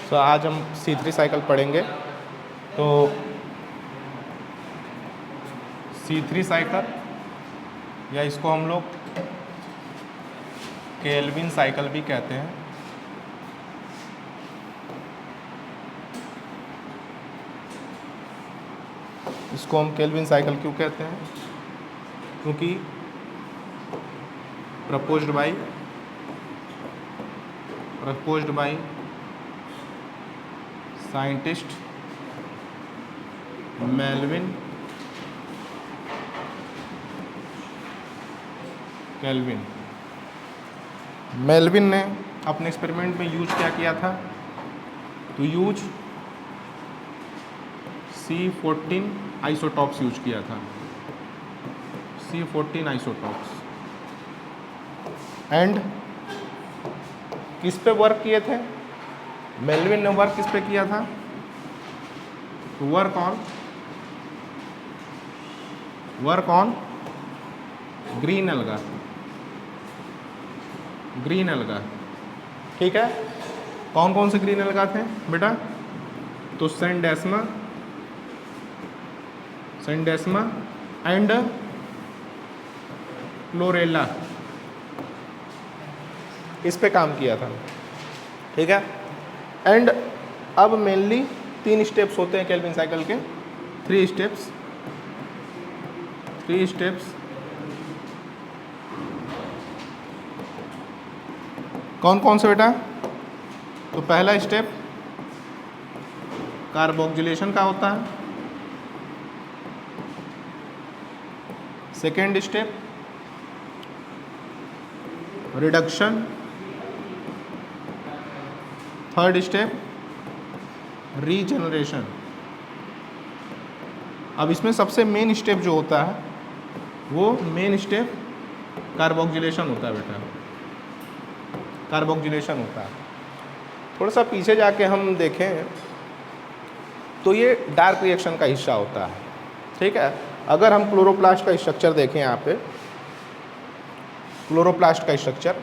सो आज हम C3 cycle पढ़ेंगे। तो C3 साइकिल या इसको हम लोग केल्विन साइकिल भी कहते हैं। इसको हम केल्विन साइकिल क्यों कहते हैं? क्योंकि proposed by scientist Melvin kelvin. Melvin ने अपने एक्सपेरिमेंट में यूज क्या किया था? तो यूज C14 आइसोटॉप्स यूज किया था। C14 आइसोटॉप्स एंड किस पे वर्क किए थे? मेल्विन ने वर्क किस पे किया था? Work on green alga. ठीक है, कौन कौन से ग्रीन एल्गा थे बेटा? तो सेंडेस्मा एंड क्लोरेला, इस पे काम किया था। ठीक है, एंड अब मेनली 3 स्टेप्स होते हैं केल्विन साइकिल के। 3 स्टेप्स कौन कौन से बेटा? तो पहला स्टेप कार्बोक्सिलेशन का होता है। Second step reduction. Third step regeneration. अब इसमें सबसे मेन स्टेप जो होता है वो मेन स्टेप कार्बोक्सिलेशन होता है बेटा, कार्बोक्सिलेशन होता है। थोड़ा सा पीछे जाके हम देखें तो ये डार्क रिएक्शन का हिस्सा होता है। ठीक है, अगर हम क्लोरोप्लास्ट का स्ट्रक्चर देखें, यहाँ पे क्लोरोप्लास्ट का स्ट्रक्चर,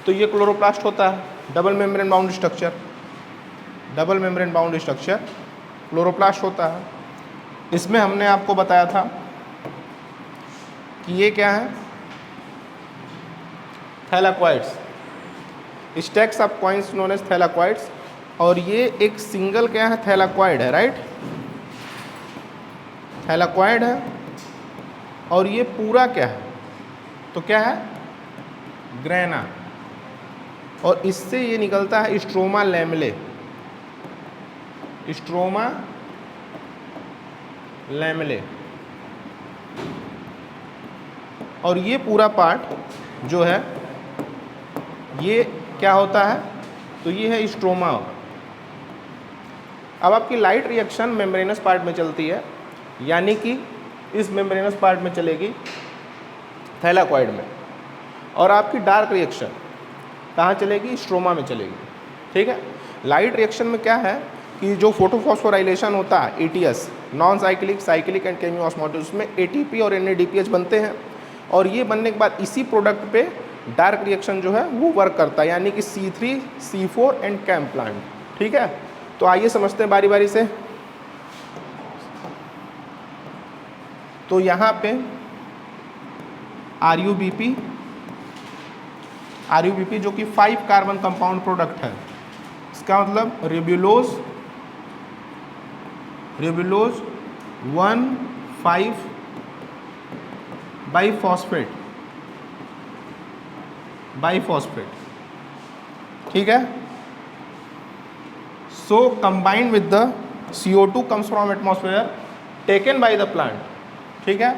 तो ये क्लोरोप्लास्ट होता है, double membrane bound structure chloroplast होता है। इसमें हमने आपको बताया था कि ये क्या है? Thylakoids, stacks of coins known as thylakoids. और ये एक सिंगल क्या है? थैलाक्वाइड है, राइट? थैलाक्वाइड है। और ये पूरा क्या है? तो क्या है? ग्रेना। और इससे ये निकलता है स्ट्रोमा लैमेले। और ये पूरा पार्ट जो है ये क्या होता है? तो ये है स्ट्रोमा। अब आपकी लाइट रिएक्शन मेम्ब्रेनस पार्ट में चलती है, यानी कि इस मेम्ब्रेनस पार्ट में चलेगी, थैलाक्वाइड में। और आपकी डार्क रिएक्शन कहाँ चलेगी? स्ट्रोमा में चलेगी। ठीक है, लाइट रिएक्शन में क्या है कि जो फोटोफॉस्फोराइलेशन होता है, ATS, non cyclic, cyclic and chemiosmosis, उसमें ATP और NADPH बनते हैं। और ये बनने के बाद इसी प्रोडक्ट पे डार्क रिएक्शन जो है वो वर्क करता है, यानी कि C3, C4 and cam plant. ठीक है, तो आइए समझते हैं बारी बारी से। तो यहाँ पे RUBP जो कि 5 कार्बन कंपाउंड प्रोडक्ट है, इसका मतलब रिब्यूलोज 1,5 बाइफॉस्फेट। ठीक है, so combined with the CO2 comes from atmosphere taken by the plant. ठीक है,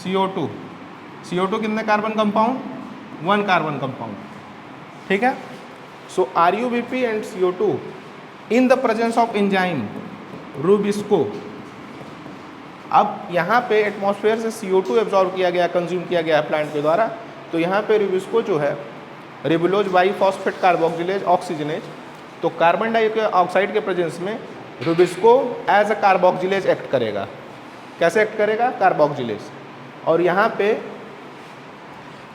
CO2 कितने कार्बन कंपाउंड? 1 carbon compound. ठीक है, सो RUBP and CO2 in the presence of enzyme rubisco. अब यहाँ पे एटमॉस्फेयर से CO2 एब्जॉर्ब किया गया, कंज्यूम किया गया है प्लांट के द्वारा, तो यहाँ पे रूबिस्को जो है रिबुलोज बाइफॉस्फेट कार्बोक्सिलेज ऑक्सीजनेज, तो कार्बन डाइऑक्साइड के प्रेजेंस में rubisco as a carboxylase act करेगा। कैसे एक्ट करेगा? कार्बोक्सिलेज। और यहाँ पे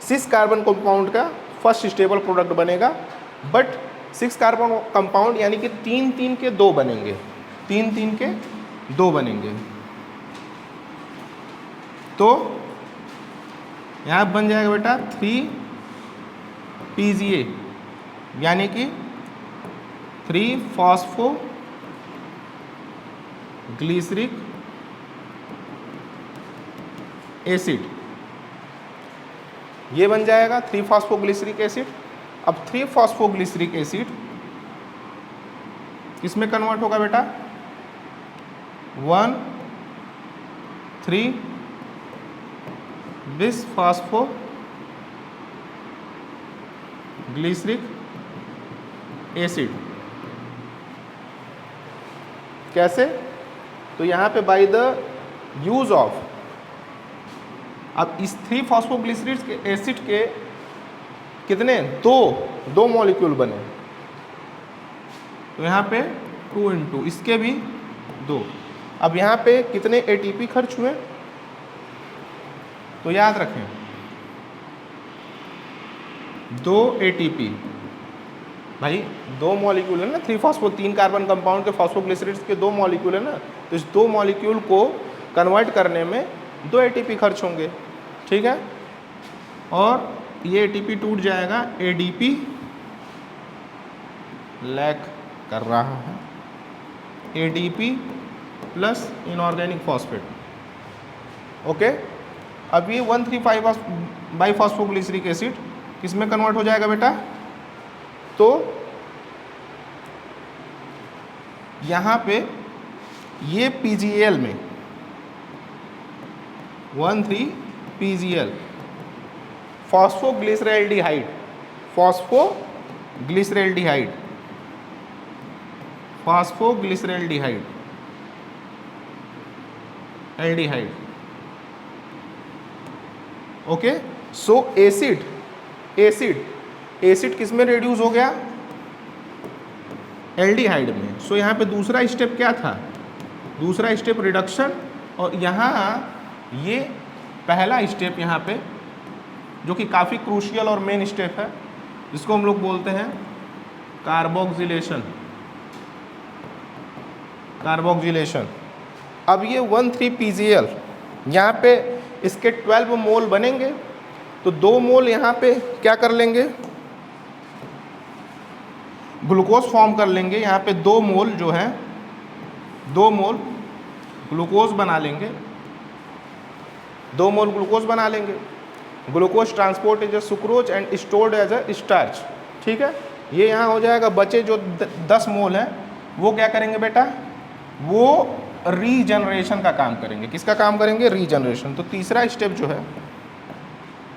6 कार्बन कंपाउंड का फर्स्ट स्टेबल प्रोडक्ट बनेगा, बट 6 कार्बन कंपाउंड यानी कि 3-3 के 2 बनेंगे, 3-3 के 2 बनेंगे। तो यहाँ बन जाएगा बेटा 3 PGA यानी कि 3 फॉस्फोग्लिसरिक एसिड, ये बन जाएगा 3 फॉस्फोग्लिसरिक एसिड। अब 3 फॉस्फोग्लिसरिक एसिड किसमें कन्वर्ट होगा बेटा, 1,3 बिस फॉस्फोग्लिसरिक एसिड। कैसे, तो यहाँ पे बाय द यूज ऑफ, अब इस 3 फॉस्फोग्लिसरिक एसिड के कितने, दो मॉलिक्यूल बने, तो यहाँ पे 2 × इसके भी 2। अब यहाँ पे कितने ATP खर्च हुए, तो याद रखें 2 ATP, भाई 2 मॉलिक्यूल है ना, 3 कार्बन कंपाउंड के फॉस्फोग्लिसराइड्स के 2 मॉलिक्यूल है ना, तो इस 2 मॉलिक्यूल को कन्वर्ट करने में 2 ATP खर्च होंगे, ठीक है। और ये ATP टूट जाएगा, ADP लैक कर रहा है, ADP plus inorganic phosphate, okay. अब ये 1,3,5 बाईफॉस्फोग्लिसरिक एसिड किसमें कन्वर्ट हो जाएगा बेटा, तो यहाँ पे ये PGL में 1,3 PGL phosphoglyceraldehyde, phosphoglyceraldehyde, phosphoglyceraldehyde, aldehyde, okay. So acid किस में रिड्यूस हो गया, एल्डिहाइड में। सो यहाँ पे दूसरा स्टेप क्या था, दूसरा स्टेप रिडक्शन, और यहाँ ये पहला स्टेप यहाँ पे जो कि काफ़ी क्रूशियल और मेन स्टेप है, जिसको हम लोग बोलते हैं कार्बोक्सिलेशन, कार्बोक्सिलेशन। अब ये 1,3 PGL यहाँ पे इसके 12 मोल बनेंगे, तो 2 मोल यहाँ पे क्या कर लेंगे, ग्लूकोज फॉर्म कर लेंगे। यहाँ पे 2 मोल जो है, 2 मोल ग्लूकोज बना लेंगे, 2 मोल ग्लूकोज बना लेंगे। Glucose transport as a sucrose and stored as a starch, ठीक है। ये यहाँ हो जाएगा, बचे जो 10 मोल हैं वो क्या करेंगे बेटा, वो रीजनरेशन का काम करेंगे। किसका काम करेंगे, रीजनरेशन। तो तीसरा स्टेप जो है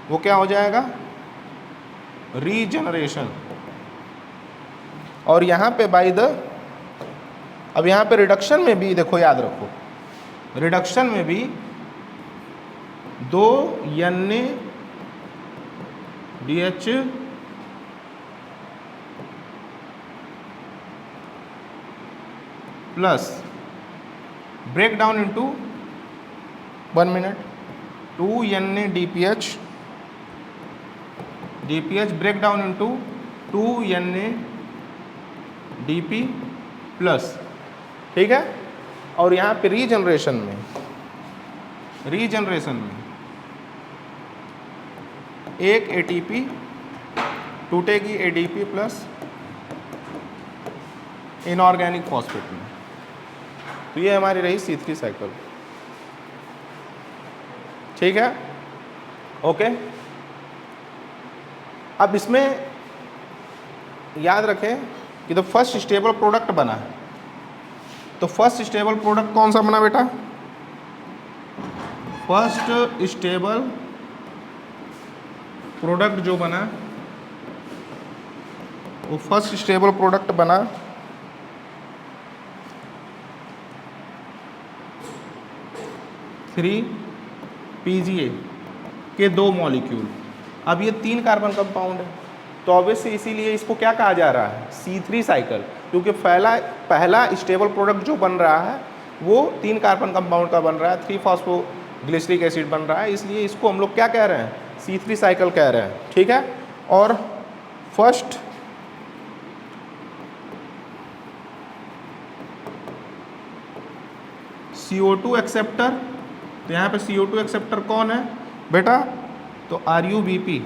वो क्या हो जाएगा, रीजनरेशन। और यहाँ पे बाय द, अब यहाँ पे रिडक्शन में भी देखो, याद रखो, रिडक्शन में भी 2 NaDH plus break down into 1 minute 2 NaDPH break down into 2 NaDP plus, ठीक है। और यहाँ पे रीजनरेशन में एक ATP टूटेगी ADP plus inorganic phosphate में। तो ये हमारी रही C3 साइकिल, ठीक है, ओके। अब इसमें याद रखें कि तो फर्स्ट स्टेबल प्रोडक्ट बना है, तो फर्स्ट स्टेबल प्रोडक्ट कौन सा बना बेटा, फर्स्ट स्टेबल प्रोडक्ट जो बना वो फर्स्ट स्टेबल प्रोडक्ट बना 3 PGA के 2 मॉलिक्यूल। अब ये 3 कार्बन कंपाउंड है, तो ऑब्वियसली इसीलिए इसको क्या कहा जा रहा है, C3 साइकिल, क्योंकि पहला स्टेबल प्रोडक्ट जो बन रहा है वो 3 कार्बन कंपाउंड का बन रहा है, 3 फॉस्फोग्लिसरिक एसिड बन रहा है, इसलिए इसको हम लोग क्या कह रहे हैं, C3 साइकिल कह रहे हैं, ठीक है। और फर्स्ट CO2 एक्सेप्टर, तो यहाँ पे CO2 एक्सेप्टर कौन है बेटा, तो RUBP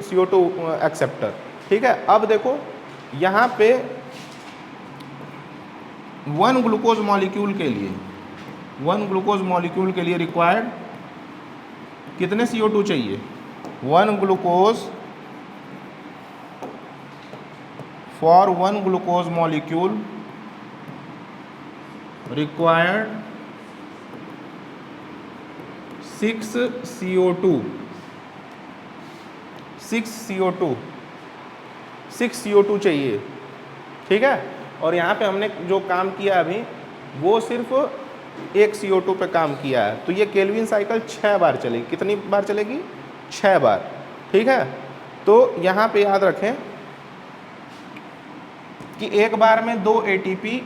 CO2 एक्सेप्टर, ठीक है। अब देखो यहाँ पे 1 ग्लूकोज मॉलिक्यूल के लिए, 1 ग्लूकोज मॉलिक्यूल के लिए रिक्वायर्ड कितने CO2 चाहिए, 1 glucose, for 1 glucose molecule required 6 CO2, 6 CO2 चाहिए, ठीक है। और यहाँ पे हमने जो काम किया अभी वो सिर्फ 1 CO2 पे काम किया है, तो ये केल्विन साइकिल 6 बार चलेगी। कितनी बार चलेगी, 6 बार, ठीक है। तो यहाँ पे याद रखें कि एक बार में 2 ATP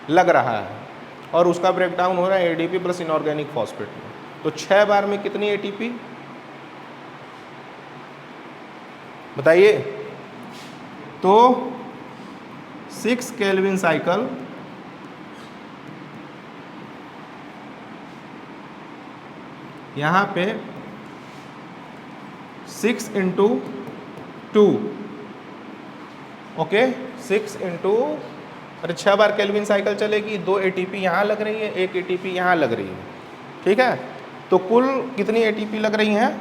लग रहा है और उसका ब्रेकडाउन हो रहा है ADP प्लस इनऑर्गेनिक फॉस्फेट में, तो 6 बार में कितनी ATP बताइए। तो 6 केल्विन साइकिल यहाँ पे 6 इंटू 2, ओके, 6 इंटू, अरे 6 बार केल्विन साइकिल चलेगी, 2 ATP यहाँ लग रही है, 1 ATP यहाँ लग रही है, ठीक है। तो कुल कितनी ATP लग रही हैं,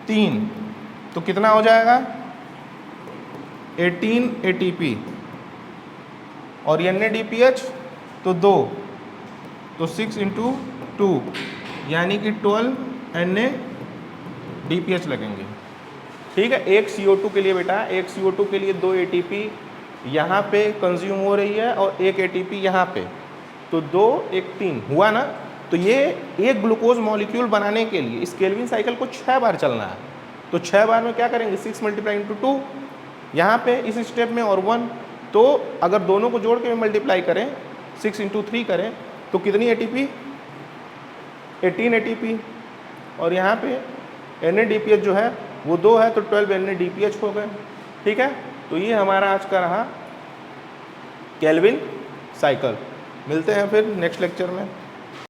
3, तो कितना हो जाएगा 18 ATP, और NADPH तो 2, तो 6 इंटू 2 यानी कि 12 NADPH लगेंगे, ठीक है। एक CO2 के लिए बेटा, एक CO2 के लिए 2 ATP यहाँ पे कंज्यूम हो रही है और 1 ATP यहाँ पे, तो 2 1 3 हुआ ना। तो ये एक ग्लूकोज मॉलिक्यूल बनाने के लिए इस केल्विन साइकिल को 6 बार चलना है, तो 6 बार में क्या करेंगे, 6 मल्टीप्लाई इंटू 2 यहाँ पे इस स्टेप में और 1, तो अगर दोनों को जोड़ के मल्टीप्लाई करें 6 इंटू 3 करें तो कितनी ATP, 18 ATP, और यहाँ पे NADPH जो है वो 2 है, तो 12 NADPH हो गए, ठीक है। तो ये हमारा आज का रहा केल्विन साइकिल। मिलते हैं फिर नेक्स्ट लेक्चर में।